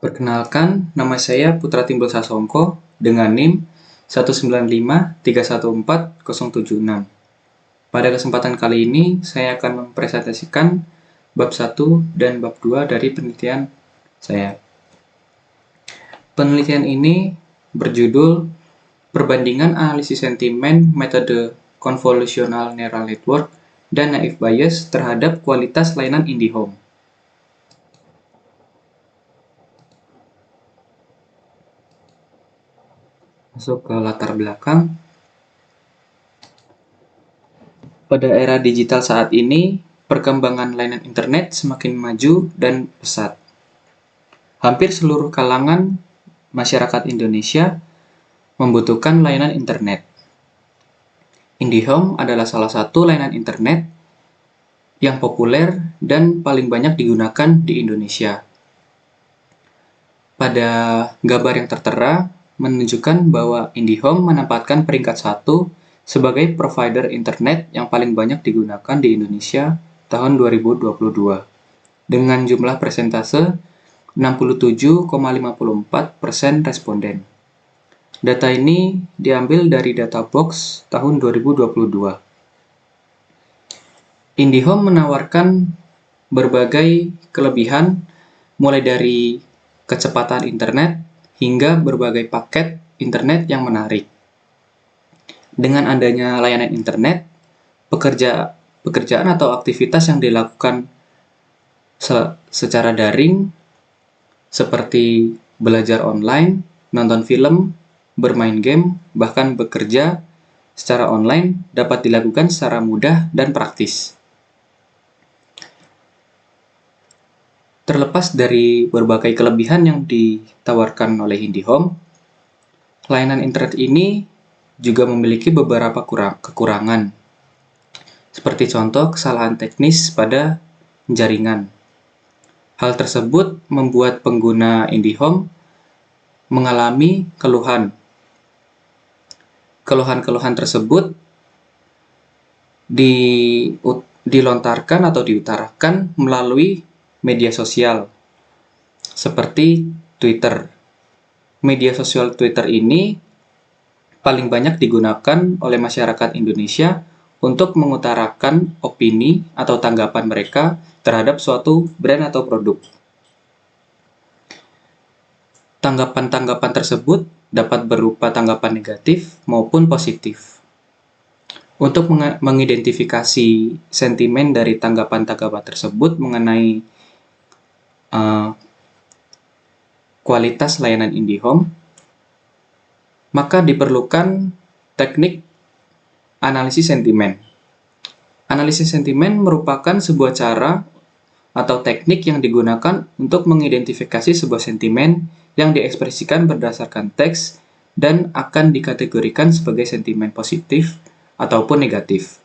Perkenalkan, nama saya Putra Timbul Sasongko dengan NIM 195314076. Pada kesempatan kali ini, saya akan mempresentasikan bab 1 dan bab 2 dari penelitian saya. Penelitian ini berjudul Perbandingan Analisis Sentimen Metode Convolutional Neural Network dan Naive Bayes terhadap kualitas layanan IndiHome. Masuk ke latar belakang. Pada era digital saat ini, perkembangan layanan internet semakin maju dan pesat. Hampir seluruh kalangan masyarakat Indonesia membutuhkan layanan internet. IndiHome adalah salah satu layanan internet yang populer dan paling banyak digunakan di Indonesia. Pada gambar yang tertera, menunjukkan bahwa IndiHome menempatkan peringkat 1 sebagai provider internet yang paling banyak digunakan di Indonesia tahun 2022 dengan jumlah persentase 67,54% responden. Data ini diambil dari data box tahun 2022. IndiHome menawarkan berbagai kelebihan mulai dari kecepatan internet hingga berbagai paket internet yang menarik. Dengan adanya layanan internet, pekerjaan atau aktivitas yang dilakukan secara daring seperti belajar online, nonton film, bermain game, bahkan bekerja secara online dapat dilakukan secara mudah dan praktis. Terlepas dari berbagai kelebihan yang ditawarkan oleh IndiHome, layanan internet ini juga memiliki beberapa kekurangan, seperti contoh kesalahan teknis pada jaringan. Hal tersebut membuat pengguna IndiHome mengalami keluhan. Keluhan-keluhan tersebut dilontarkan atau diutarakan melalui media sosial, seperti Twitter. Media sosial Twitter ini paling banyak digunakan oleh masyarakat Indonesia untuk mengutarakan opini atau tanggapan mereka terhadap suatu brand atau produk. Tanggapan-tanggapan tersebut dapat berupa tanggapan negatif maupun positif. Untuk mengidentifikasi sentimen dari tanggapan-tanggapan tersebut mengenai kualitas layanan IndiHome, maka diperlukan teknik analisis sentimen. Analisis sentimen merupakan sebuah cara atau teknik yang digunakan untuk mengidentifikasi sebuah sentimen yang diekspresikan berdasarkan teks dan akan dikategorikan sebagai sentimen positif ataupun negatif.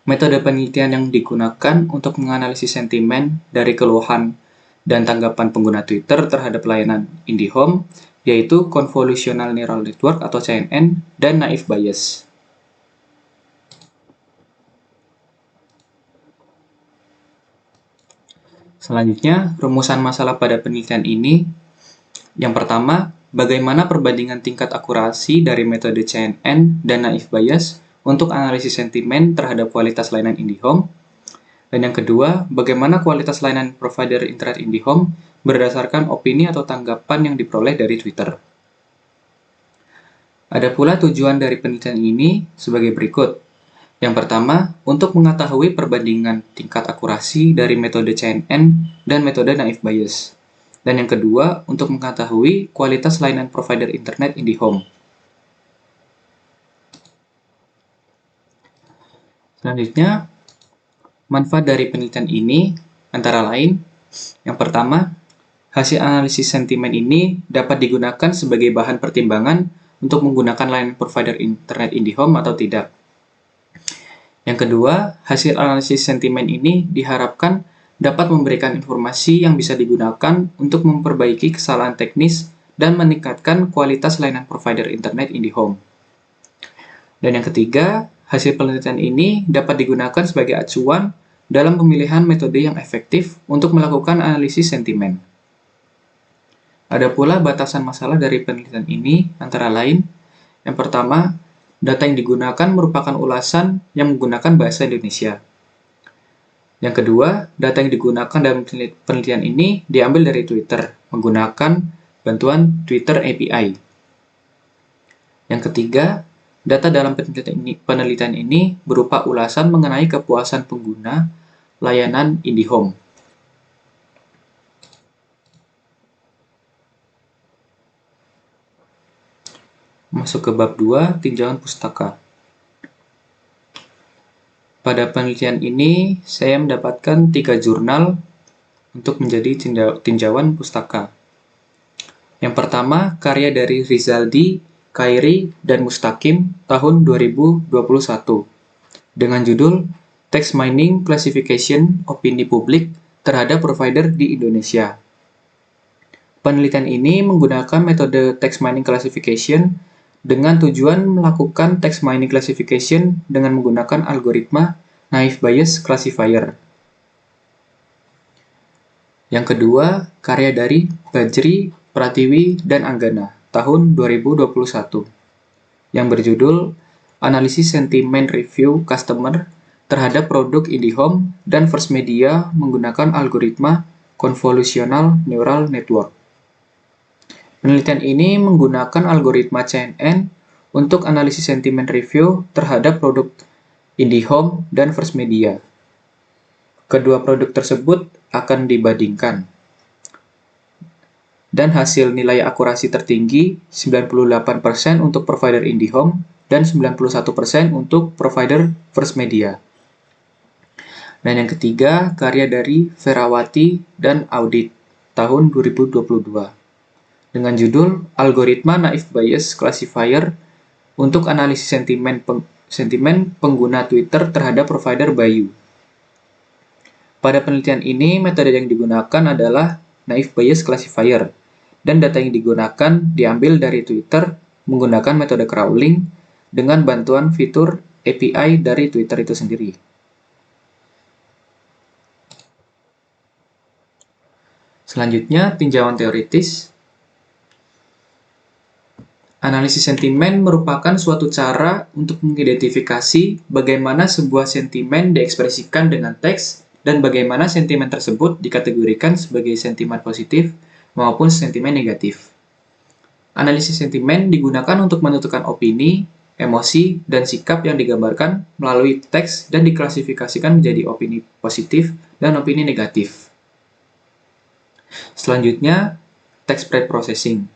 Metode penelitian yang digunakan untuk menganalisis sentimen dari keluhan dan tanggapan pengguna Twitter terhadap layanan IndiHome yaitu Convolutional Neural Network atau CNN dan Naive Bayes. Selanjutnya, rumusan masalah pada penelitian ini. Yang pertama, bagaimana perbandingan tingkat akurasi dari metode CNN dan Naive Bayes untuk analisis sentimen terhadap kualitas layanan IndiHome. Dan yang kedua, bagaimana kualitas layanan provider internet IndiHome berdasarkan opini atau tanggapan yang diperoleh dari Twitter. Ada pula tujuan dari penelitian ini sebagai berikut. Yang pertama, untuk mengetahui perbandingan tingkat akurasi dari metode CNN dan metode Naive Bayes. Dan yang kedua, untuk mengetahui kualitas layanan provider internet IndiHome. Selanjutnya, manfaat dari penelitian ini antara lain, yang pertama, hasil analisis sentimen ini dapat digunakan sebagai bahan pertimbangan untuk menggunakan layanan provider internet IndiHome atau tidak. Yang kedua, hasil analisis sentimen ini diharapkan dapat memberikan informasi yang bisa digunakan untuk memperbaiki kesalahan teknis dan meningkatkan kualitas layanan provider internet IndiHome. Dan yang ketiga, hasil penelitian ini dapat digunakan sebagai acuan dalam pemilihan metode yang efektif untuk melakukan analisis sentimen. Ada pula batasan masalah dari penelitian ini, antara lain, yang pertama, data yang digunakan merupakan ulasan yang menggunakan bahasa Indonesia. Yang kedua, data yang digunakan dalam penelitian ini diambil dari Twitter, menggunakan bantuan Twitter API. Yang ketiga, data dalam penelitian ini berupa ulasan mengenai kepuasan pengguna layanan IndiHome. Masuk ke bab 2, tinjauan pustaka. Pada penelitian ini, saya mendapatkan 3 jurnal untuk menjadi tinjauan pustaka. Yang pertama, karya dari Rizaldi, Khairi, dan Mustaqim tahun 2021 dengan judul Text Mining Classification Opini Publik terhadap Provider di Indonesia. Penelitian ini menggunakan metode text mining classification dengan tujuan melakukan text mining classification dengan menggunakan algoritma naive Bayes classifier. Yang kedua, karya dari Bajri, Pratiwi, dan Anggana tahun 2021 yang berjudul Analisis Sentiment Review Customer terhadap produk IndiHome dan First Media menggunakan algoritma Convolutional Neural Network. Penelitian ini menggunakan algoritma CNN untuk analisis sentimen review terhadap produk IndiHome dan First Media. Kedua produk tersebut akan dibandingkan. Dan hasil nilai akurasi tertinggi 98% untuk provider IndiHome dan 91% untuk provider First Media. Dan yang ketiga, karya dari Ferawati dan Audit tahun 2022 dengan judul Algoritma Naive Bayes Classifier untuk analisis sentimen pengguna Twitter terhadap provider Bayu. Pada penelitian ini, metode yang digunakan adalah Naive Bayes Classifier, dan data yang digunakan diambil dari Twitter menggunakan metode crawling dengan bantuan fitur API dari Twitter itu sendiri. Selanjutnya, tinjauan teoritis. Analisis sentimen merupakan suatu cara untuk mengidentifikasi bagaimana sebuah sentimen diekspresikan dengan teks dan bagaimana sentimen tersebut dikategorikan sebagai sentimen positif maupun sentimen negatif. Analisis sentimen digunakan untuk menentukan opini, emosi, dan sikap yang digambarkan melalui teks dan diklasifikasikan menjadi opini positif dan opini negatif. Selanjutnya, text preprocessing.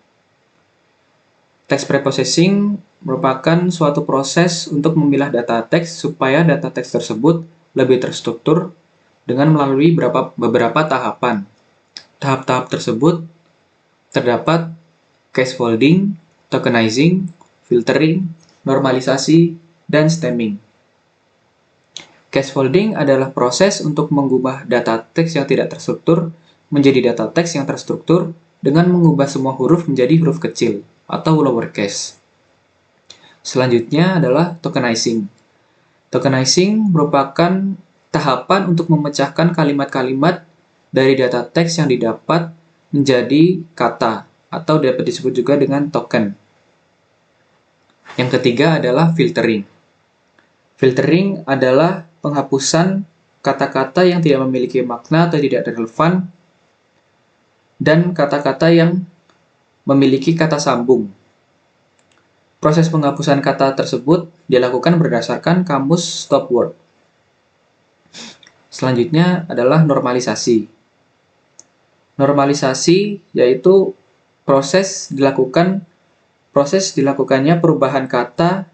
Text preprocessing merupakan suatu proses untuk memilah data teks supaya data teks tersebut lebih terstruktur dengan melalui beberapa tahapan. Tahap-tahap tersebut terdapat casefolding, tokenizing, filtering, normalisasi, dan stemming. Casefolding adalah proses untuk mengubah data teks yang tidak terstruktur menjadi data teks yang terstruktur dengan mengubah semua huruf menjadi huruf kecil atau lowercase. Selanjutnya adalah tokenizing. Tokenizing merupakan tahapan untuk memecahkan kalimat-kalimat dari data teks yang didapat menjadi kata atau dapat disebut juga dengan token. Yang ketiga adalah filtering. Filtering adalah penghapusan kata-kata yang tidak memiliki makna atau tidak relevan dan kata-kata yang memiliki kata sambung. Proses penghapusan kata tersebut dilakukan berdasarkan kamus stop word. Selanjutnya adalah normalisasi. Normalisasi yaitu proses dilakukannya perubahan kata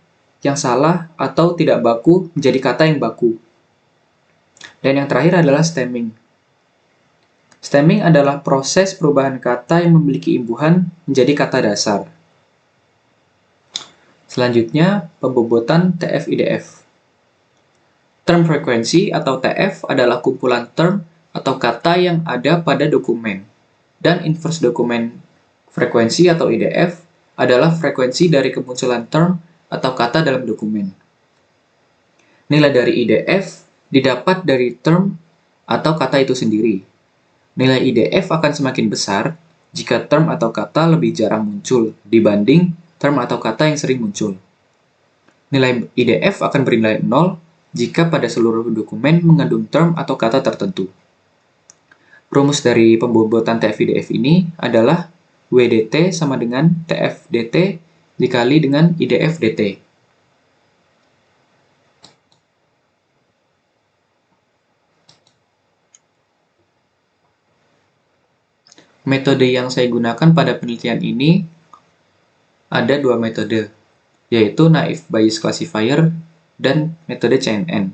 yang salah atau tidak baku menjadi kata yang baku. Dan yang terakhir adalah stemming. Stemming adalah proses perubahan kata yang memiliki imbuhan menjadi kata dasar. Selanjutnya, pembobotan TF-IDF. Term frekuensi atau TF adalah kumpulan term atau kata yang ada pada dokumen. Dan inverse dokumen frekuensi atau IDF adalah frekuensi dari kemunculan term atau kata dalam dokumen. Nilai dari IDF didapat dari term atau kata itu sendiri. Nilai IDF akan semakin besar jika term atau kata lebih jarang muncul dibanding term atau kata yang sering muncul. Nilai IDF akan bernilai 0 jika pada seluruh dokumen mengandung term atau kata tertentu. Rumus dari pembobotan TF-IDF ini adalah WDT sama dengan TF-DT dikali dengan IDF-DT. Metode yang saya gunakan pada penelitian ini ada dua metode, yaitu Naive Bayes Classifier dan metode CNN.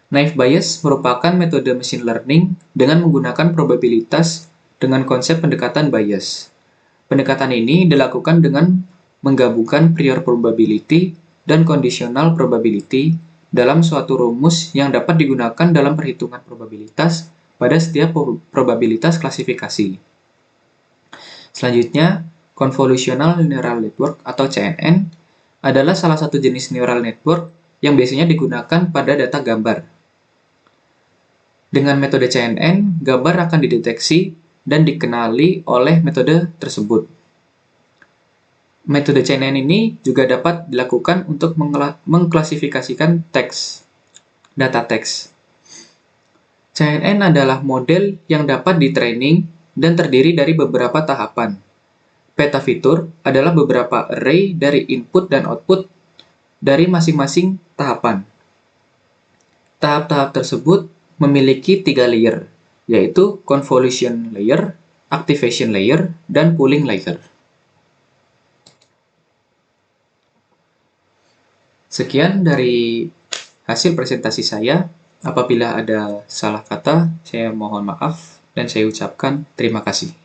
Naive Bayes merupakan metode machine learning dengan menggunakan probabilitas dengan konsep pendekatan bias. Pendekatan ini dilakukan dengan menggabungkan prior probability dan conditional probability dalam suatu rumus yang dapat digunakan dalam perhitungan probabilitas pada setiap probabilitas klasifikasi. Selanjutnya, Convolutional Neural Network atau CNN adalah salah satu jenis neural network yang biasanya digunakan pada data gambar. Dengan metode CNN, gambar akan dideteksi dan dikenali oleh metode tersebut. Metode CNN ini juga dapat dilakukan untuk mengklasifikasikan teks, data teks. CNN adalah model yang dapat di-training dan terdiri dari beberapa tahapan. Peta fitur adalah beberapa array dari input dan output dari masing-masing tahapan. Tahap-tahap tersebut memiliki 3 layer, yaitu convolution layer, activation layer, dan pooling layer. Sekian dari hasil presentasi saya. Apabila ada salah kata, saya mohon maaf dan saya ucapkan terima kasih.